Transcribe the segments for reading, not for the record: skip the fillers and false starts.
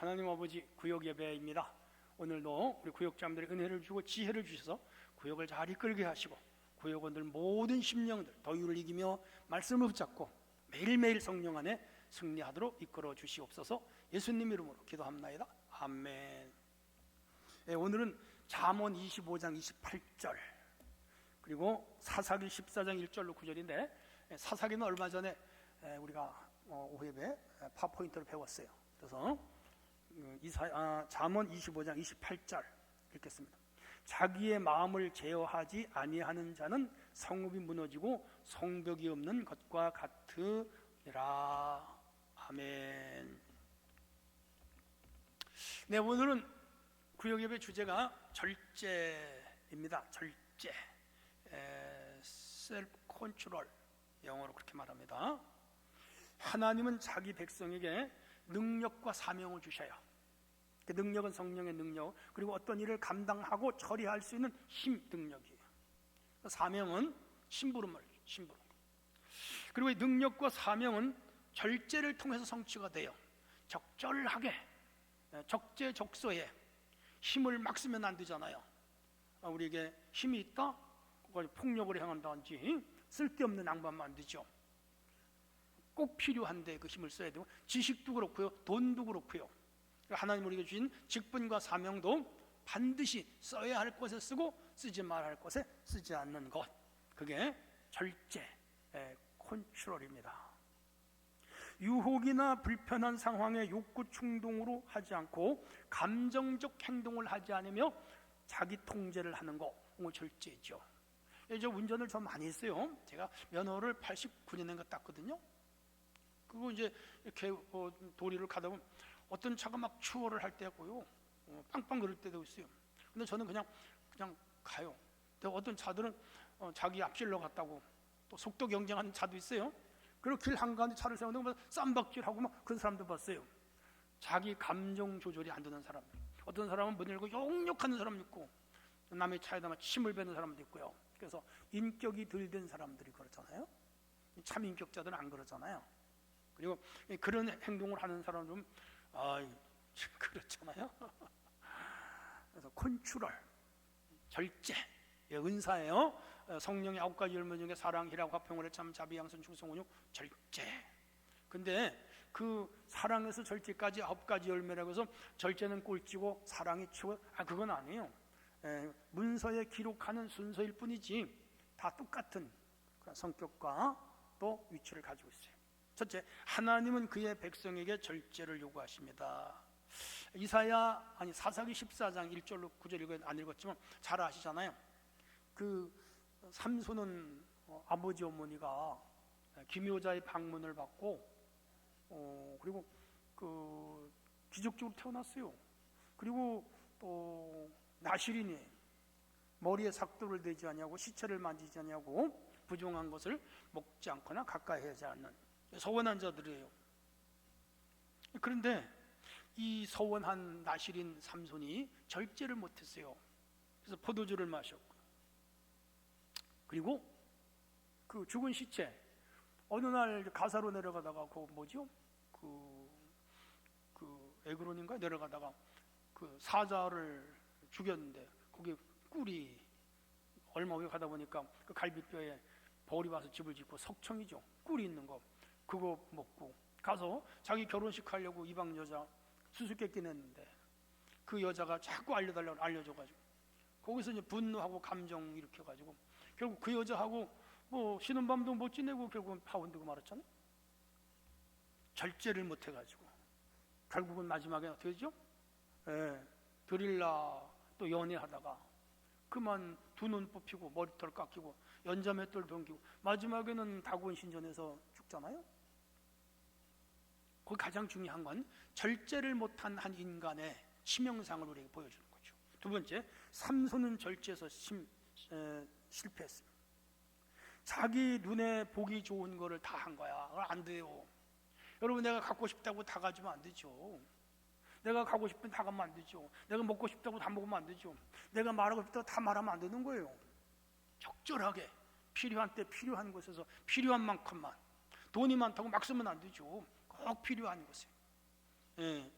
하나님 아버지 구역 예배입니다. 오늘도 우리 구역자분들이 은혜를 주고 지혜를 주셔서 구역을 잘 이끌게 하시고 구역원들 모든 심령들 더위를 이기며 말씀을 붙잡고 매일매일 성령 안에 승리하도록 이끌어 주시옵소서. 예수님 이름으로 기도합나이다. 아멘. 오늘은 잠언 25장 28절 그리고 사사기 14장 1절로 9절인데 사사기는 얼마 전에 우리가 오후예배 파포인트를 배웠어요. 그래서 잠언 25장 28절 읽겠습니다. 자기의 마음을 제어하지 아니하는 자는 성읍이 무너지고 성벽이 없는 것과 같으니라. 아멘. 네, 오늘은 구역예배 주제가 절제입니다. 절제, 셀프 컨트롤, 영어로 그렇게 말합니다. 하나님은 자기 백성에게 능력과 사명을 주셔요. 그 능력은 성령의 능력, 그리고 어떤 일을 감당하고 처리할 수 있는 힘, 능력이에요. 사명은 심부름을, 심부름. 그리고 이 능력과 사명은 절제를 통해서 성취가 돼요. 적절하게, 적재적소에 힘을 막 쓰면 안 되잖아요. 우리에게 힘이 있다? 그걸 폭력을 행한다든지 쓸데없는 낭만만 안 되죠. 꼭 필요한데 그 힘을 써야 되고, 지식도 그렇고요, 돈도 그렇고요. 하나님 우리에게 주신 직분과 사명도 반드시 써야 할 곳에 쓰고 쓰지 말아야 할 곳에 쓰지 않는 것, 그게 절제, 컨트롤입니다. 유혹이나 불편한 상황에 욕구 충동으로 하지 않고 감정적 행동을 하지 않으며 자기 통제를 하는 거, 그걸 절제죠. 저 운전을 좀 많이 했어요. 제가 면허를 89년인가 땄거든요. 그리고 이제 이렇게 도리를 가다 보면 어떤 차가 막 추월을 할 때고요, 빵빵 그럴 때도 있어요. 근데 저는 그냥 가요. 근데 어떤 차들은 자기 앞질러 갔다고 또 속도 경쟁하는 차도 있어요. 그리고 길 한가운데 차를 세우는 쌈박질하고 막 그런 사람도 봤어요. 자기 감정 조절이 안 되는 사람. 어떤 사람은 문 열고 욕욕하는 사람도 있고, 남의 차에다가 침을 뱉는 사람도 있고요. 그래서 인격이 덜 된 사람들이 그렇잖아요. 참 인격자들은 안 그러잖아요. 그리고 그런 행동을 하는 사람은 그렇잖아요. 그래서 컨트롤, 절제, 은사예요. 성령의 9가지 열매 중에 사랑, 희락, 화평, 참, 자비, 양선, 충성, 온유, 절제. 근데 그 사랑에서 절제까지 9가지 열매라고 해서 절제는 꼴찌고 사랑이 치고, 그건 아니에요. 문서에 기록하는 순서일 뿐이지 다 똑같은 그런 성격과 또 위치를 가지고 있어요. 첫째, 하나님은 그의 백성에게 절제를 요구하십니다. 사사기 14장 1절로 9절 안 읽었지만 잘 아시잖아요. 그 삼손은 아버지 어머니가 기묘자의 방문을 받고 그리고 그 기적적으로 태어났어요. 그리고 또 나실이니 머리에 삭도를 대지 아니하고 시체를 만지지 아니하고 부정한 것을 먹지 않거나 가까이 하지 않는 서원한 자들이에요. 그런데 이 서원한 나실인 삼손이 절제를 못했어요. 그래서 포도주를 마셨고, 그리고 그 죽은 시체 어느 날 가사로 내려가다가 그 에그론인가 내려가다가 그 사자를 죽였는데 거기 꿀이 얼마 후에 가다 보니까 그 갈비뼈에 벌이 와서 집을 짓고 석청이죠. 꿀이 있는 거 그거 먹고 가서 자기 결혼식 하려고 이방 여자 수수께끼 냈는데 그 여자가 자꾸 알려달라고 알려줘가지고 거기서 이제 분노하고 감정 일으켜가지고 결국 그 여자하고 쉬는 밤도 못 지내고 결국은 파혼되고 말았잖아요. 절제를 못해가지고 결국은 마지막에 어떻게 되죠? 드릴라 또 연애하다가 그만 두 눈 뽑히고 머리털 깎이고 연자맷돌 동기고 마지막에는 다곤 신전에서 죽잖아요. 거기 가장 중요한 건 절제를 못한 한 인간의 치명상을 우리에게 보여주는 거죠. 두 번째, 삼손은 절제에서 실패했습니다. 자기 눈에 보기 좋은 거를 다 한 거야. 그건 안 돼요. 여러분, 내가 갖고 싶다고 다 가지면 안 되죠. 내가 가고 싶으면 다 가면 안 되죠. 내가 먹고 싶다고 다 먹으면 안 되죠. 내가 말하고 싶다고 다 말하면 안 되는 거예요. 적절하게 필요한 때 필요한 곳에서 필요한 만큼만, 돈이 많다고 막 쓰면 안 되죠. 꼭 필요한 것에.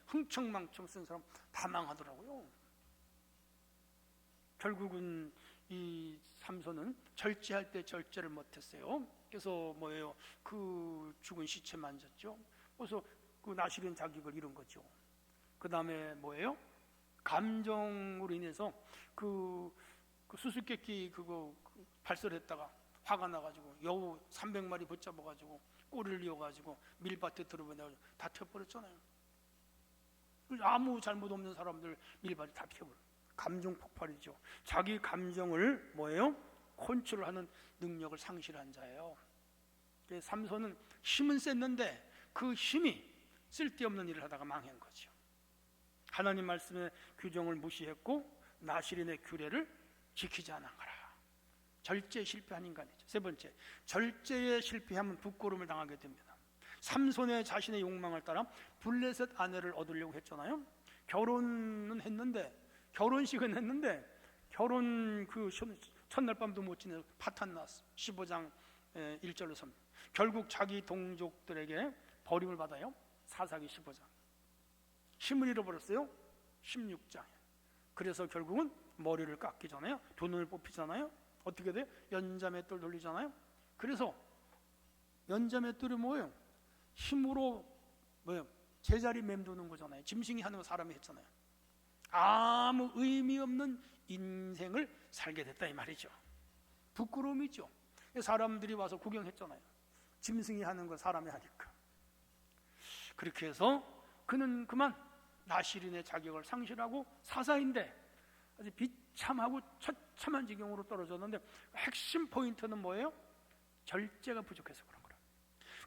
흥청망청 쓴 사람 다 망하더라고요. 결국은 이 삼손은 절제할 때 절제를 못했어요. 그래서 뭐예요? 그 죽은 시체 만졌죠. 그래서 그 나실인 자격을 잃은 거죠. 그 다음에 뭐예요? 감정으로 인해서 그 수수께끼 그거 발설했다가 화가 나가지고 여우 300마리 붙잡아가지고 꼬리를 이어가지고 밀밭에 들어보내가지고 다 튀어버렸잖아요. 아무 잘못 없는 사람들 밀밭에 다 튀어버려. 감정 폭발이죠. 자기 감정을 뭐예요? 컨트롤하는 능력을 상실한 자예요. 삼손은 힘은 셌는데 그 힘이 쓸데없는 일을 하다가 망한 거죠. 하나님 말씀의 규정을 무시했고 나실인의 규례를 지키지 않은 거라. 절제에 실패한 인간이죠. 세 번째, 절제에 실패하면 부끄러움을 당하게 됩니다. 삼손의 자신의 욕망을 따라 블레셋 아내를 얻으려고 했잖아요. 결혼은 했는데, 결혼식은 했는데 결혼 그 첫날 밤도 못 지내서 파탄 났어. 15장 1절로 3. 결국 자기 동족들에게 버림을 받아요. 사사기 15장. 힘을 잃어버렸어요. 16장에. 그래서 결국은 머리를 깎이잖아요. 돈을 뽑히잖아요. 어떻게 돼요? 연자맷돌 돌리잖아요. 그래서 연자맷돌이 뭐예요? 힘으로 뭐예요? 제자리 맴도는 거잖아요. 짐승이 하는 거 사람이 했잖아요. 아무 의미 없는 인생을 살게 됐다 이 말이죠. 부끄러움이죠. 사람들이 와서 구경했잖아요. 짐승이 하는 거 사람이 하니까. 그렇게 해서 그는 그만 나실인의 자격을 상실하고 사사인데 아주 비참하고 처참한 지경으로 떨어졌는데 핵심 포인트는 뭐예요? 절제가 부족해서 그런 거라.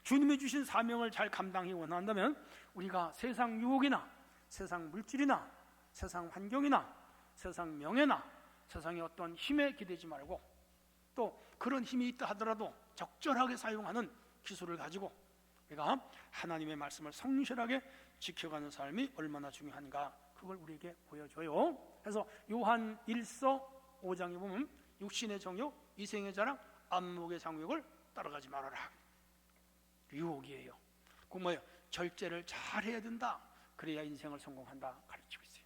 주님이 주신 사명을 잘 감당하기 원한다면 우리가 세상 유혹이나 세상 물질이나 세상 환경이나 세상 명예나 세상의 어떤 힘에 기대지 말고 또 그런 힘이 있다 하더라도 적절하게 사용하는 기술을 가지고 우리가 하나님의 말씀을 성실하게 지켜가는 삶이 얼마나 중요한가 그걸 우리에게 보여줘요. 그래서 요한 1서 5장에 보면 육신의 정욕, 이생의 자랑, 안목의 상욕을 따라가지 말아라. 유혹이에요. 그 뭐예요? 절제를 잘 해야 된다. 그래야 인생을 성공한다 가르치고 있어요.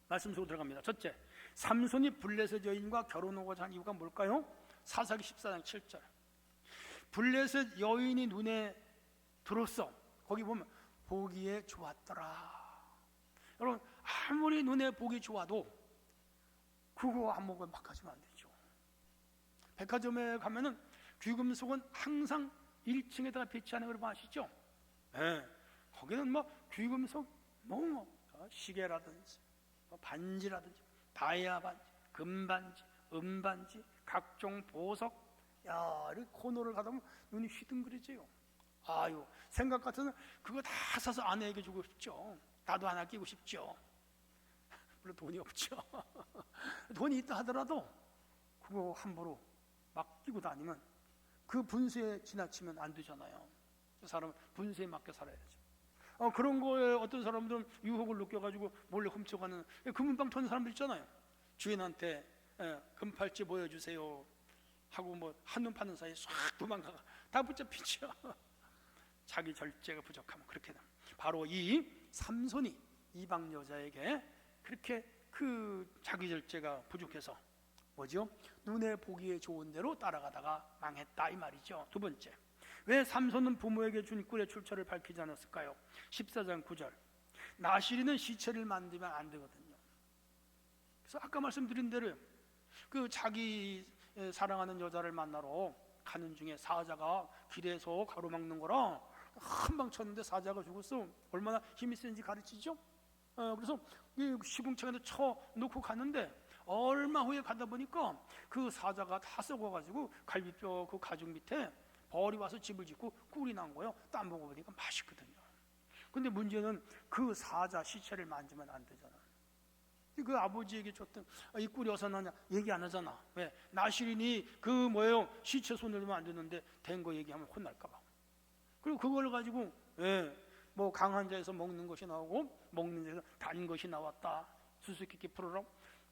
말씀 속으로 들어갑니다. 첫째, 삼손이 블레셋 여인과 결혼하고자 한 이유가 뭘까요? 사사기 14장 7절. 블레셋 여인이 눈에 들었어. 거기 보면 보기에 좋았더라. 여러분 아무리 눈에 보기 좋아도 그거 안 먹으면 막 가지면 안 되죠. 백화점에 가면은 귀금속은 항상 1층에다가 배치하는 걸 아시죠? 네. 거기는 뭐 귀금속 시계라든지 반지라든지 다이아 반지, 금반지, 은반지, 각종 보석, 야, 이렇게 코너를 가다 보면 눈이 휘둥그레져요. 아유, 생각 같아서 그거 다 사서 아내에게 주고 싶죠. 나도 하나 끼고 싶죠. 물론 돈이 없죠. 돈이 있다 하더라도 그거 함부로 막 끼고 다니면 그 분수에 지나치면 안 되잖아요. 그 사람은 분수에 맡겨 살아야죠. 그런 거에 어떤 사람들은 유혹을 느껴가지고 몰래 훔쳐가는 금은방 터는 사람들 있잖아요. 주인한테 금팔찌 보여주세요 하고 뭐 한눈 파는 사이에 싹 도망가가 다 붙잡히죠. 자기 절제가 부족하면 그렇게 됩니다. 바로 이 삼손이 이방 여자에게 그렇게 그 자기 절제가 부족해서 뭐죠? 눈에 보기에 좋은 대로 따라가다가 망했다 이 말이죠. 두 번째, 왜 삼손은 부모에게 준 꿀의 출처를 밝히지 않았을까요? 14장 9절. 나실인은 시체를 만들면 안 되거든요. 그래서 아까 말씀드린 대로 그 자기 사랑하는 여자를 만나러 가는 중에 사자가 길에서 가로막는 거라 한 방 쳤는데 사자가 죽었어. 얼마나 힘이 센지 가르치죠? 그래서 시궁창에도 쳐 놓고 갔는데 얼마 후에 가다 보니까 그 사자가 다 썩어가지고 갈비뼈 그 가죽 밑에 벌이 와서 집을 짓고 꿀이 난 거예요. 땀 먹어보니까 맛있거든요. 근데 문제는 그 사자 시체를 만지면 안 되잖아. 그 아버지에게 줬던 이 꿀이 어디서 나냐 얘기 안 하잖아. 왜? 나실인이 그 뭐예요 시체 손을 안 되는데 된 거 얘기하면 혼날까 봐. 그리고 그걸 가지고 뭐 강한 자에서 먹는 것이 나오고 먹는 자에서 단 것이 나왔다. 수수께끼 풀어라.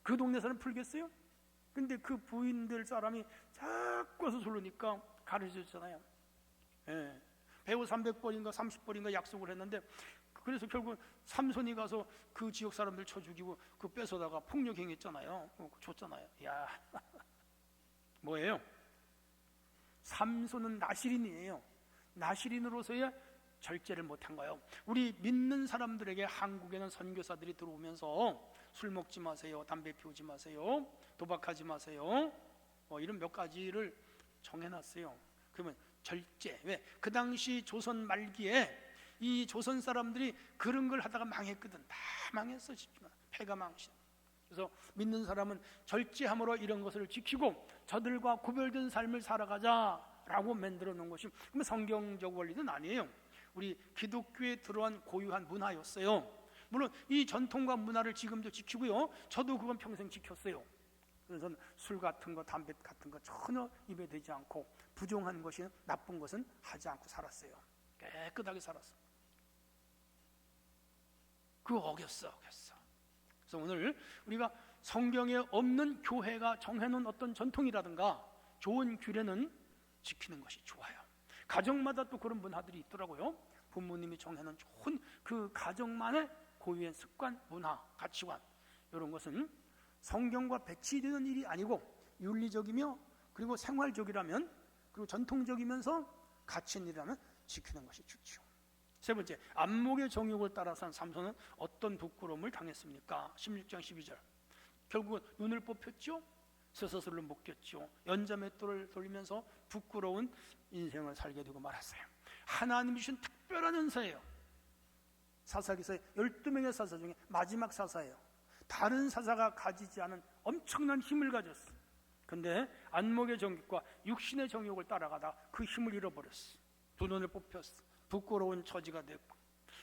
그 동네 사람 풀겠어요? 근데 그 부인들 사람이 자꾸 와서 소르니까 가르쳐줬잖아요. 배우 300벌인가 30벌인가 약속을 했는데 그래서 결국 삼손이 가서 그 지역 사람들 쳐 죽이고 그 뺏어다가 폭력행했잖아요. 줬잖아요. 야, 뭐예요? 삼손은 나실인이에요. 나실인으로서야 절제를 못한 거예요. 우리 믿는 사람들에게 한국에는 선교사들이 들어오면서 술 먹지 마세요, 담배 피우지 마세요, 도박하지 마세요, 이런 몇 가지를 정해놨어요. 그러면 절제. 왜? 그 당시 조선 말기에 이 조선 사람들이 그런 걸 하다가 망했거든. 다 망했어. 패가 망신. 그래서 믿는 사람은 절제함으로 이런 것을 지키고 저들과 구별된 삶을 살아가자라고 만들어 놓은 것이 그러면 성경적 원리는 아니에요. 우리 기독교에 들어온 고유한 문화였어요. 물론 이 전통과 문화를 지금도 지키고요, 저도 그건 평생 지켰어요. 그래서 술 같은 거, 담배 같은 거 전혀 입에 대지 않고 부정한 것이, 나쁜 것은 하지 않고 살았어요. 깨끗하게 살았어. 그거 어겼어. 그래서 오늘 우리가 성경에 없는 교회가 정해놓은 어떤 전통이라든가 좋은 규례는 지키는 것이 좋아요. 가정마다 또 그런 문화들이 있더라고요. 부모님이 정해놓은 좋은 그 가정만의 고유의 습관, 문화, 가치관, 이런 것은 성경과 배치되는 일이 아니고 윤리적이며 그리고 생활적이라면, 그리고 전통적이면서 가치 있는 일이라면 지키는 것이 좋죠. 세 번째, 안목의 정욕을 따라서 삼손은 어떤 부끄러움을 당했습니까? 16장 12절. 결국은 눈을 뽑혔죠. 쇠사슬로 묶였죠. 연자맷돌을 돌리면서 부끄러운 인생을 살게 되고 말았어요. 하나님이 주신 특별한 은사예요. 사사기서의 12명의 사사 중에 마지막 사사예요. 다른 사사가 가지지 않은 엄청난 힘을 가졌어. 근데 안목의 정욕과 육신의 정욕을 따라가다 그 힘을 잃어버렸어. 두 눈을 뽑혔어. 부끄러운 처지가 됐고,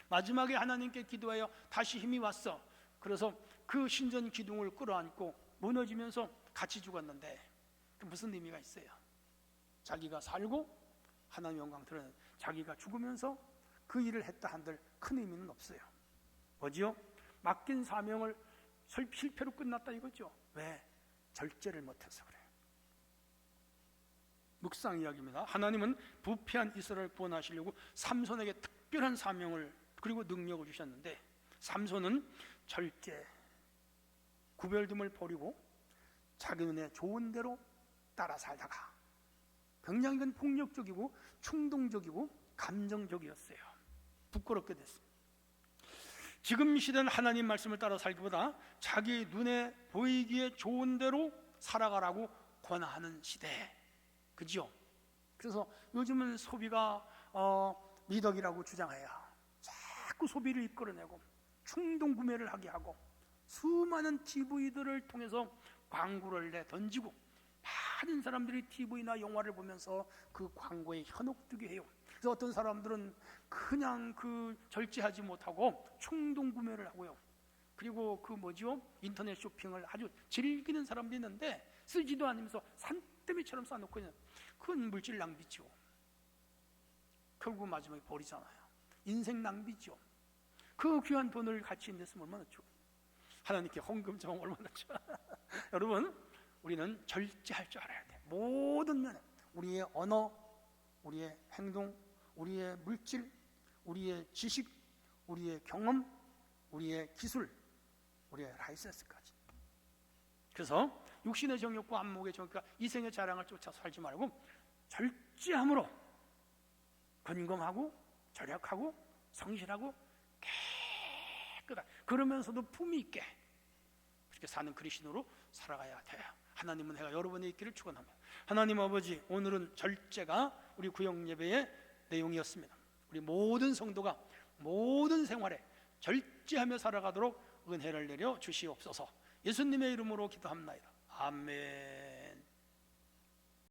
마지막에 하나님께 기도하여 다시 힘이 왔어. 그래서 그 신전 기둥을 끌어안고 무너지면서 같이 죽었는데 무슨 의미가 있어요? 자기가 살고 하나님 영광 드러내는, 자기가 죽으면서 그 일을 했다 한들 큰 의미는 없어요. 뭐지요? 맡긴 사명을 실패로 끝났다 이거죠. 왜? 절제를 못해서 그래요. 묵상 이야기입니다. 하나님은 부패한 이스라엘을 구원하시려고 삼손에게 특별한 사명을 그리고 능력을 주셨는데, 삼손은 절제, 구별됨을 버리고 자기 눈에 좋은 대로 따라 살다가 굉장히 폭력적이고 충동적이고 감정적이었어요. 부끄럽게 됐습니다. 지금 시대는 하나님 말씀을 따라 살기보다 자기 눈에 보이기에 좋은 대로 살아가라고 권하는 시대, 그죠? 그래서 요즘은 소비가 미덕이라고 주장해요. 자꾸 소비를 이끌어내고 충동 구매를 하게 하고 수많은 TV들을 통해서 광고를 내던지고 많은 사람들이 TV나 영화를 보면서 그 광고에 현혹되게 해요. 그래서 어떤 사람들은 그냥 그 절제하지 못하고 충동 구매를 하고요. 그리고 그 인터넷 쇼핑을 아주 즐기는 사람도 있는데 쓰지도 않으면서 산더미처럼 싸놓고 있는, 그건 물질 낭비죠. 결국 마지막에 버리잖아요. 인생 낭비죠. 그 귀한 돈을 가치 있는 데 쓰면 얼마나 좋아. 하나님께 헌금 좀 얼마나 좋아. 여러분, 우리는 절제할 줄 알아야 돼. 모든 면에 우리의 언어, 우리의 행동, 우리의 물질, 우리의 지식, 우리의 경험, 우리의 기술, 우리의 라이센스까지. 그래서 육신의 정욕과 안목의 정욕과 이생의 자랑을 쫓아 살지 말고 절제함으로 건강하고 절약하고 성실하고 깨끗하게, 그러면서도 품위 있게 그렇게 사는 그리스도로 살아가야 돼요. 하나님은 해가 여러분의 있기를 축원합니다. 하나님 아버지, 오늘은 절제가 우리 구역 예배의 내용이었습니다. 우리 모든 성도가 모든 생활에 절제하며 살아가도록 은혜를 내려 주시옵소서. 예수님의 이름으로 기도합니다. 아멘.